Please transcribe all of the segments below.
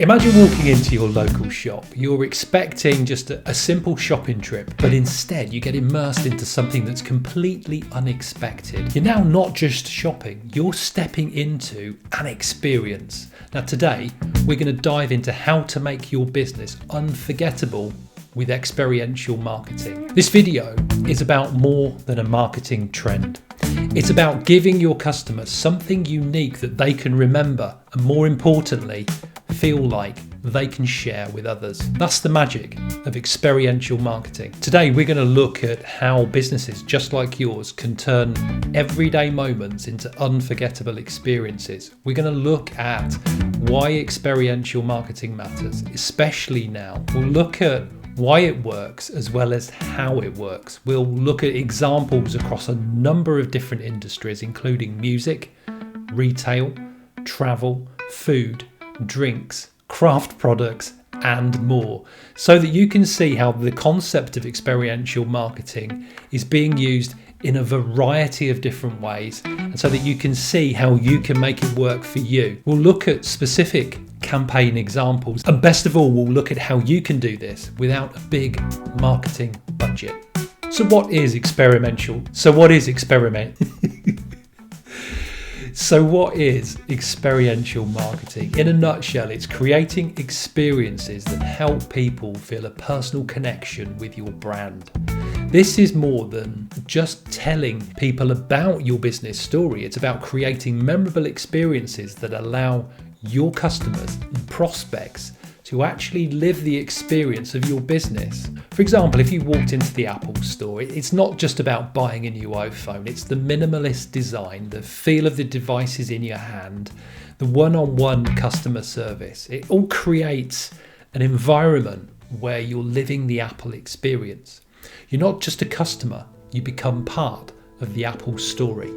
Imagine walking into your local shop. You're expecting just a simple shopping trip, but instead you get immersed into something that's completely unexpected. You're now not just shopping, you're stepping into an experience. Now today, we're going to dive into how to make your business unforgettable with experiential marketing. This video is about more than a marketing trend. It's about giving your customers something unique that they can remember, and more importantly, feel like they can share with others. That's the magic of experiential marketing. Today, we're going to look at how businesses just like yours can turn everyday moments into unforgettable experiences. We're going to look at why experiential marketing matters, especially now. We'll look at why it works as well as how it works. We'll look at examples across a number of different industries, including music, retail, travel, food, drinks, craft products, and more, so that you can see how the concept of experiential marketing is being used in a variety of different ways, and so that you can see how you can make it work for you. We'll look at specific campaign examples, and best of all, we'll look at how you can do this without a big marketing budget. So what is experiential? So what is experiential marketing? In a nutshell, it's creating experiences that help people feel a personal connection with your brand. This is more than just telling people about your business story. It's about creating memorable experiences that allow your customers and prospects to actually live the experience of your business. For example, if you walked into the Apple store, it's not just about buying a new iPhone. It's the minimalist design, the feel of the devices in your hand, the one-on-one customer service. It all creates an environment where you're living the Apple experience. You're not just a customer, you become part of the Apple story.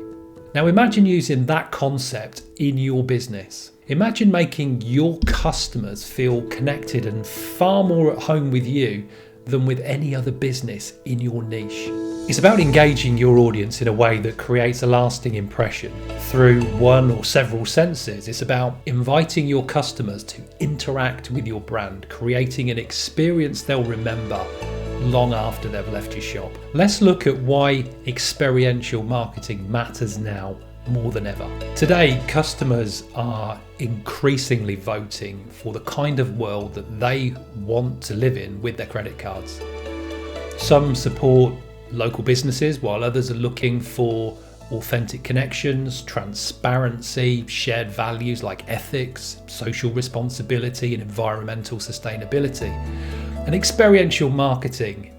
Now imagine using that concept in your business. Imagine making your customers feel connected and far more at home with you than with any other business in your niche. It's about engaging your audience in a way that creates a lasting impression through one or several senses. It's about inviting your customers to interact with your brand, creating an experience they'll remember long after they've left your shop. Let's look at why experiential marketing matters now more than ever. Today, customers are increasingly voting for the kind of world that they want to live in with their credit cards. Some support local businesses, while others are looking for authentic connections, transparency, shared values like ethics, social responsibility, and environmental sustainability. And experiential marketing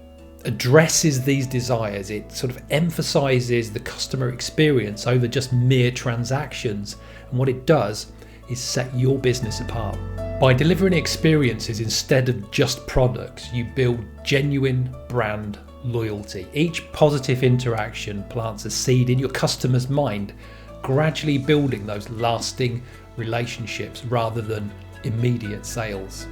addresses these desires. It sort of emphasizes the customer experience over just mere transactions. And what it does is set your business apart. By delivering experiences instead of just products, you build genuine brand loyalty. Each positive interaction plants a seed in your customer's mind, gradually building those lasting relationships rather than immediate sales.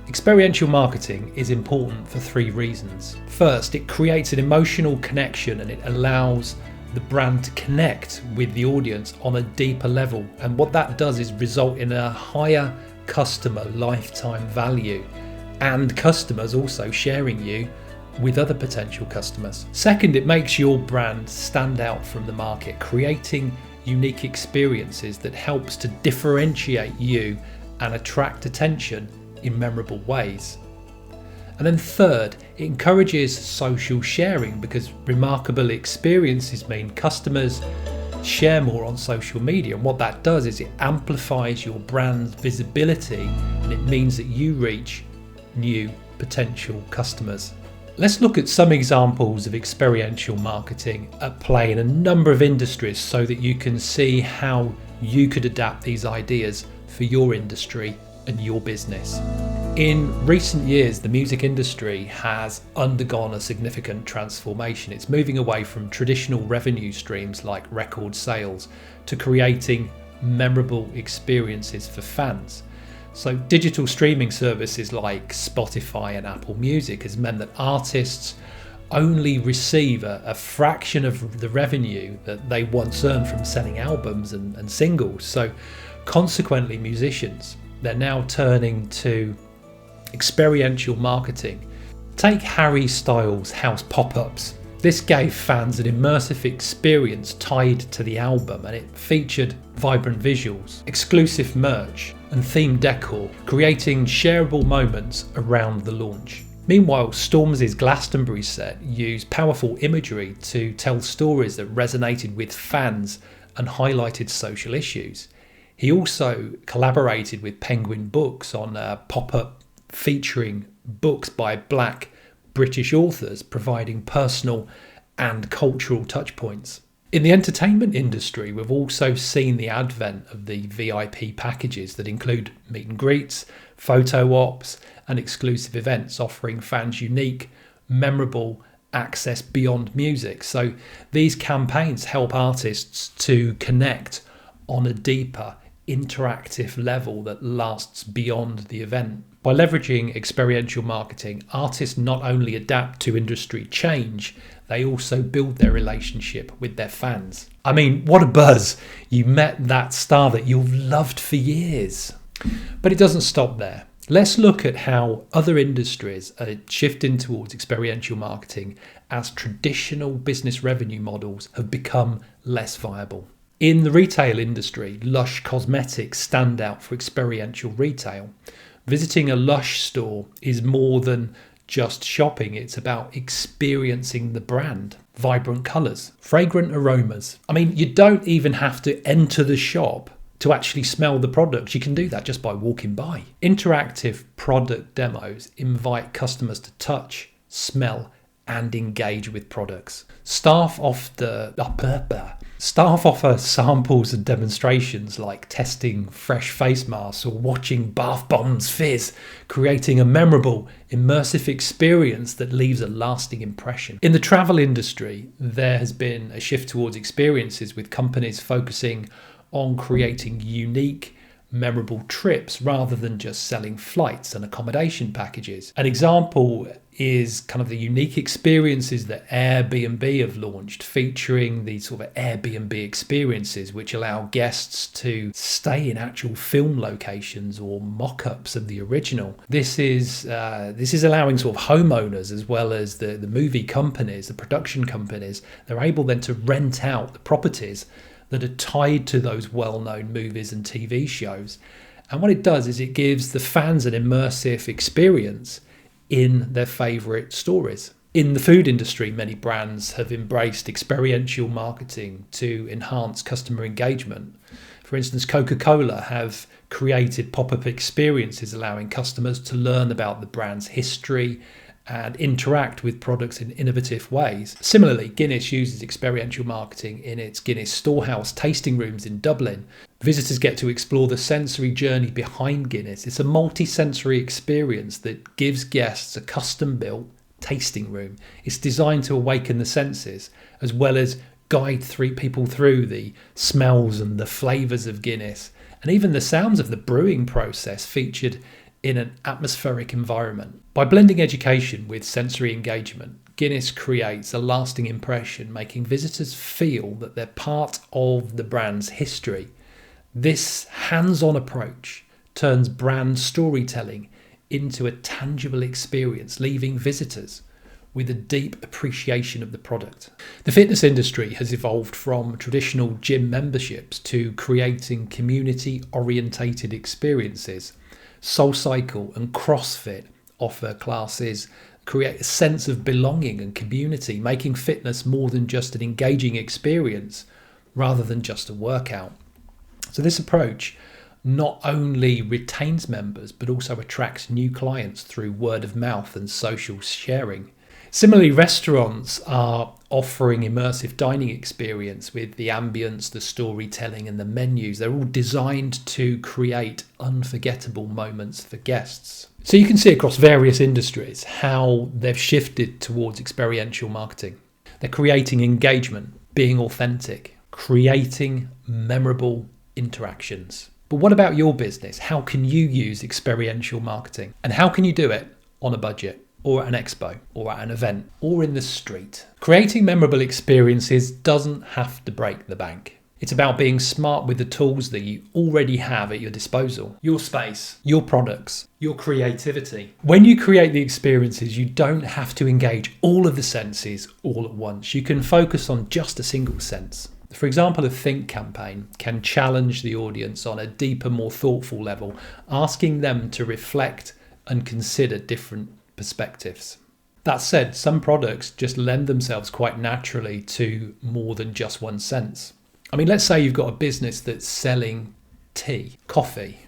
Experiential marketing is important for three reasons. First, it creates an emotional connection and it allows the brand to connect with the audience on a deeper level. And what that does is result in a higher customer lifetime value and customers also sharing you with other potential customers. Second, it makes your brand stand out from the market, creating unique experiences that helps to differentiate you and attract attention in memorable ways. And then third, it encourages social sharing because remarkable experiences mean customers share more on social media. And what that does is it amplifies your brand's visibility and it means that you reach new potential customers. Let's look at some examples of experiential marketing at play in a number of industries so that you can see how you could adapt these ideas for your industry and your business. In recent years, the music industry has undergone a significant transformation. It's moving away from traditional revenue streams like record sales to creating memorable experiences for fans. So digital streaming services like Spotify and Apple Music has meant that artists only receive a fraction of the revenue that they once earned from selling albums and singles. So consequently, musicians they're now turning to experiential marketing. Take Harry Styles' house pop-ups. This gave fans an immersive experience tied to the album, and it featured vibrant visuals, exclusive merch and themed decor, creating shareable moments around the launch. Meanwhile, Stormzy's Glastonbury set used powerful imagery to tell stories that resonated with fans and highlighted social issues. He also collaborated with Penguin Books on a pop-up featuring books by Black British authors, providing personal and cultural touchpoints. In the entertainment industry, we've also seen the advent of the VIP packages that include meet and greets, photo ops, and exclusive events, offering fans unique, memorable access beyond music. So these campaigns help artists to connect on a deeper, interactive level that lasts beyond the event. By leveraging experiential marketing, artists not only adapt to industry change, they also build their relationship with their fans. I mean, what a buzz! You met that star that you've loved for years. But it doesn't stop there. Let's look at how other industries are shifting towards experiential marketing as traditional business revenue models have become less viable. In the retail industry, Lush Cosmetics stand out for experiential retail. Visiting a Lush store is more than just shopping, it's about experiencing the brand. Vibrant colours, fragrant aromas. I mean, you don't even have to enter the shop to actually smell the products. You can do that just by walking by. Interactive product demos invite customers to touch, smell, and engage with products. Staff offer samples and demonstrations like testing fresh face masks or watching bath bombs fizz, creating a memorable, immersive experience that leaves a lasting impression. In the travel industry, there has been a shift towards experiences, with companies focusing on creating unique, memorable trips rather than just selling flights and accommodation packages. An example is kind of the unique experiences that Airbnb have launched, featuring these sort of Airbnb experiences which allow guests to stay in actual film locations or mock-ups of the original. This is allowing sort of homeowners, as well as the movie companies, the production companies, they're able then to rent out the properties that are tied to those well-known movies and TV shows. And what it does is it gives the fans an immersive experience in their favourite stories. In the food industry, many brands have embraced experiential marketing to enhance customer engagement. For instance, Coca-Cola have created pop-up experiences allowing customers to learn about the brand's history and interact with products in innovative ways. Similarly, Guinness uses experiential marketing in its Guinness Storehouse tasting rooms in Dublin. Visitors get to explore the sensory journey behind Guinness. It's a multi-sensory experience that gives guests a custom-built tasting room. It's designed to awaken the senses, as well as guide people through the smells and the flavours of Guinness, and even the sounds of the brewing process featured in an atmospheric environment. By blending education with sensory engagement, Guinness creates a lasting impression, making visitors feel that they're part of the brand's history. This hands-on approach turns brand storytelling into a tangible experience, leaving visitors with a deep appreciation of the product. The fitness industry has evolved from traditional gym memberships to creating community-orientated experiences. SoulCycle and CrossFit offer classes, create a sense of belonging and community, making fitness more than just an engaging experience rather than just a workout. So this approach not only retains members but also attracts new clients through word of mouth and social sharing. Similarly, restaurants are offering immersive dining experience with the ambience, the storytelling and the menus. They're all designed to create unforgettable moments for guests. So you can see across various industries how they've shifted towards experiential marketing. They're creating engagement, being authentic, creating memorable interactions. But what about your business? How can you use experiential marketing? And how can you do it on a budget, or at an expo, or at an event, or in the street? Creating memorable experiences doesn't have to break the bank. It's about being smart with the tools that you already have at your disposal. Your space, your products, your creativity. When you create the experiences, you don't have to engage all of the senses all at once. You can focus on just a single sense. For example, a think campaign can challenge the audience on a deeper, more thoughtful level, asking them to reflect and consider different perspectives. That said, some products just lend themselves quite naturally to more than just one sense. I mean, let's say you've got a business that's selling tea, coffee,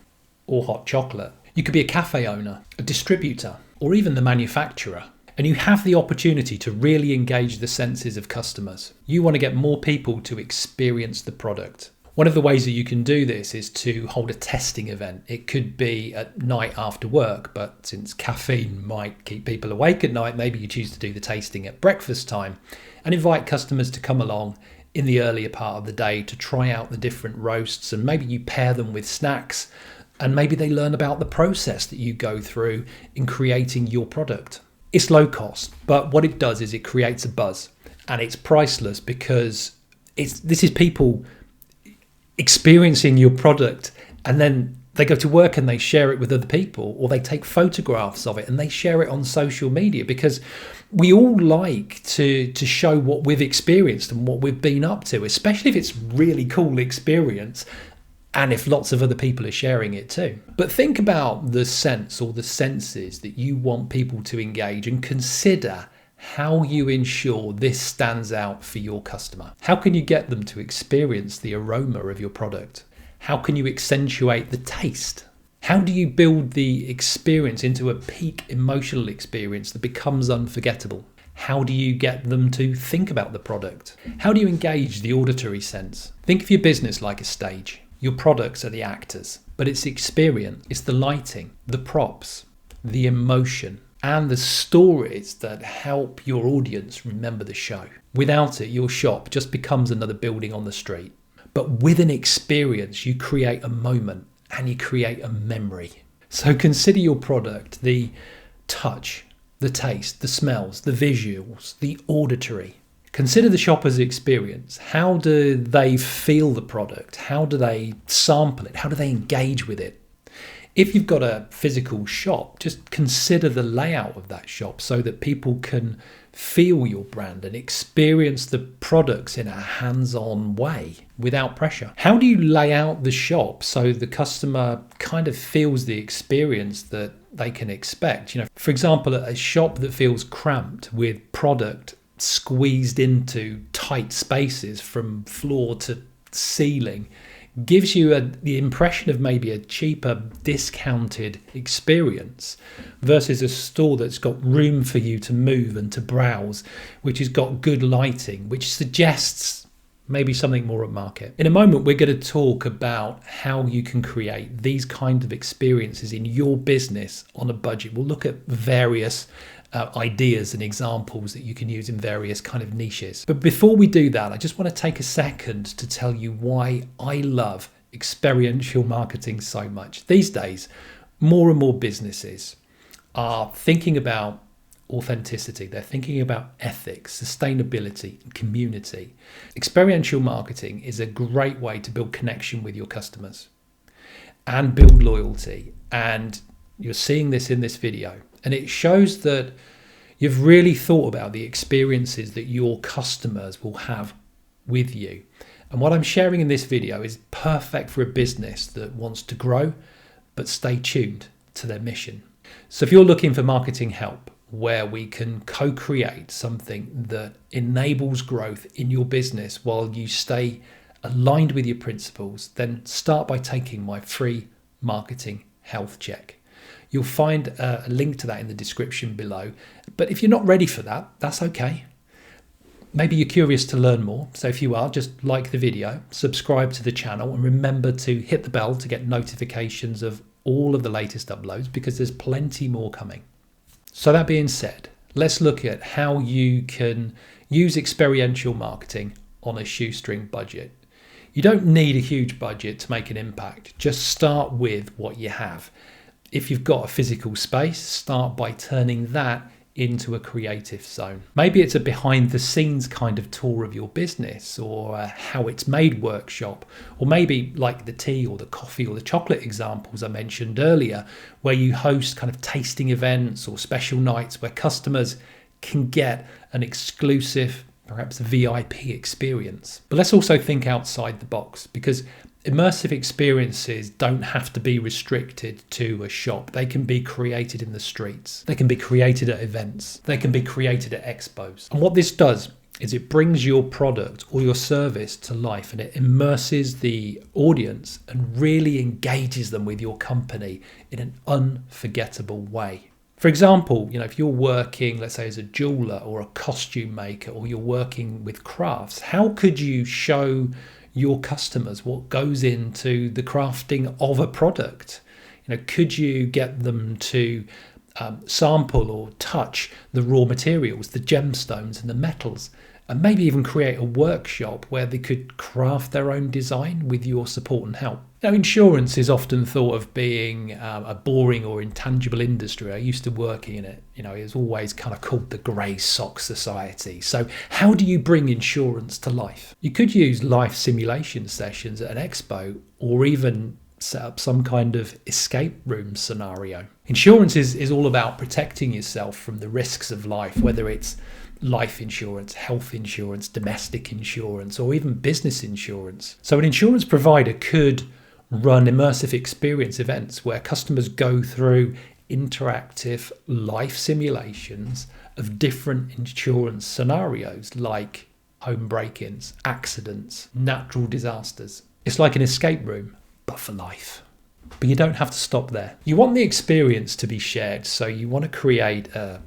or hot chocolate. You could be a cafe owner, a distributor, or even the manufacturer. And you have the opportunity to really engage the senses of customers. You want to get more people to experience the product. One of the ways that you can do this is to hold a testing event. It could be at night after work, but since caffeine might keep people awake at night, maybe you choose to do the tasting at breakfast time and invite customers to come along in the earlier part of the day to try out the different roasts, and maybe you pair them with snacks and maybe they learn about the process that you go through in creating your product. It's low cost, but what it does is it creates a buzz, and it's priceless because this is people experiencing your product, and then they go to work and they share it with other people, or they take photographs of it and they share it on social media, because we all like to show what we've experienced and what we've been up to, especially if it's really cool experience and if lots of other people are sharing it too. But think about the sense or the senses that you want people to engage, and consider how you ensure this stands out for your customer. How can you get them to experience the aroma of your product? How can you accentuate the taste? How do you build the experience into a peak emotional experience that becomes unforgettable? How do you get them to think about the product? How do you engage the auditory sense? Think of your business like a stage. Your products are the actors, but it's the experience, it's the lighting, the props, the emotion, and the stories that help your audience remember the show. Without it, your shop just becomes another building on the street. But with an experience, you create a moment and you create a memory. So consider your product, the touch, the taste, the smells, the visuals, the auditory. Consider the shopper's experience. How do they feel the product? How do they sample it? How do they engage with it? If you've got a physical shop, just consider the layout of that shop so that people can feel your brand and experience the products in a hands-on way without pressure. How do you lay out the shop so the customer kind of feels the experience that they can expect? For example, a shop that feels cramped with product squeezed into tight spaces from floor to ceiling gives you the impression of maybe a cheaper, discounted experience versus a store that's got room for you to move and to browse, which has got good lighting, which suggests maybe something more upmarket. In a moment, we're going to talk about how you can create these kind of experiences in your business on a budget. We'll look at various ideas and examples that you can use in various kind of niches. But before we do that, I just want to take a second to tell you why I love experiential marketing so much. These days, more and more businesses are thinking about authenticity. They're thinking about ethics, sustainability, and community. Experiential marketing is a great way to build connection with your customers and build loyalty. And you're seeing this in this video. And it shows that you've really thought about the experiences that your customers will have with you. And what I'm sharing in this video is perfect for a business that wants to grow, but stay tuned to their mission. So if you're looking for marketing help where we can co-create something that enables growth in your business while you stay aligned with your principles, then start by taking my free marketing health check. You'll find a link to that in the description below. But if you're not ready for that, that's okay. Maybe you're curious to learn more. So if you are, just like the video, subscribe to the channel, and remember to hit the bell to get notifications of all of the latest uploads, because there's plenty more coming. So that being said, let's look at how you can use experiential marketing on a shoestring budget. You don't need a huge budget to make an impact. Just start with what you have. If you've got a physical space, start by turning that into a creative zone. Maybe it's a behind the scenes kind of tour of your business, or a how it's made workshop, or maybe like the tea or the coffee or the chocolate examples I mentioned earlier, where you host kind of tasting events or special nights where customers can get an exclusive, perhaps a VIP experience. But let's also think outside the box, because immersive experiences don't have to be restricted to a shop. They can be created in the streets. They can be created at events. They can be created at expos. And what this does is it brings your product or your service to life, and it immerses the audience and really engages them with your company in an unforgettable way. For example, if you're working, let's say, as a jeweler or a costume maker, or you're working with crafts, how could you show your customers what goes into the crafting of a product? Could you get them to sample or touch the raw materials, the gemstones and the metals, and maybe even create a workshop where they could craft their own design with your support and help? Now, insurance is often thought of being a boring or intangible industry. I used to work in it. It was always kind of called the grey sock society. So how do you bring insurance to life? You could use life simulation sessions at an expo, or even set up some kind of escape room scenario. Insurance is all about protecting yourself from the risks of life, whether it's life insurance, health insurance, domestic insurance, or even business insurance. So an insurance provider could run immersive experience events where customers go through interactive life simulations of different insurance scenarios, like home break-ins, accidents, natural disasters. It's like an escape room, but for life. But you don't have to stop there. You want the experience to be shared, so you want to create a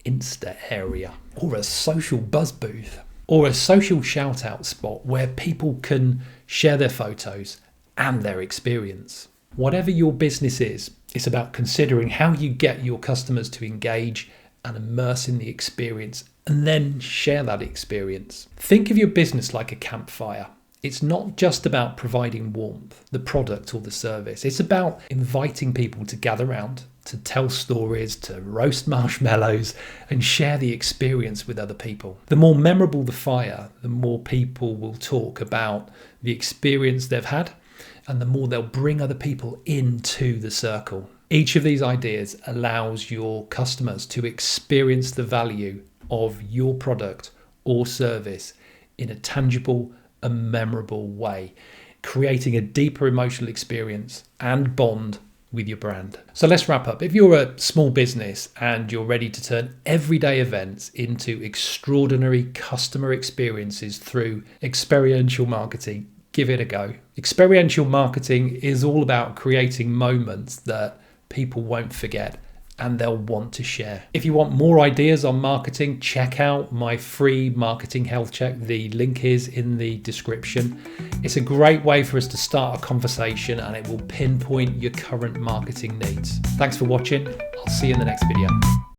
Insta area, or a social buzz booth, or a social shout out spot where people can share their photos and their experience. Whatever your business is, it's about considering how you get your customers to engage and immerse in the experience, and then share that experience. Think of your business like a campfire. It's not just about providing warmth, the product or the service. It's about inviting people to gather around, to tell stories, to roast marshmallows, and share the experience with other people. The more memorable the fire, the more people will talk about the experience they've had, and the more they'll bring other people into the circle. Each of these ideas allows your customers to experience the value of your product or service in a tangible and memorable way, creating a deeper emotional experience and bond with your brand. So let's wrap up. If you're a small business and you're ready to turn everyday events into extraordinary customer experiences through experiential marketing, give it a go. Experiential marketing is all about creating moments that people won't forget and they'll want to share. If you want more ideas on marketing, check out my free marketing health check. The link is in the description. It's a great way for us to start a conversation, and it will pinpoint your current marketing needs. Thanks for watching. I'll see you in the next video.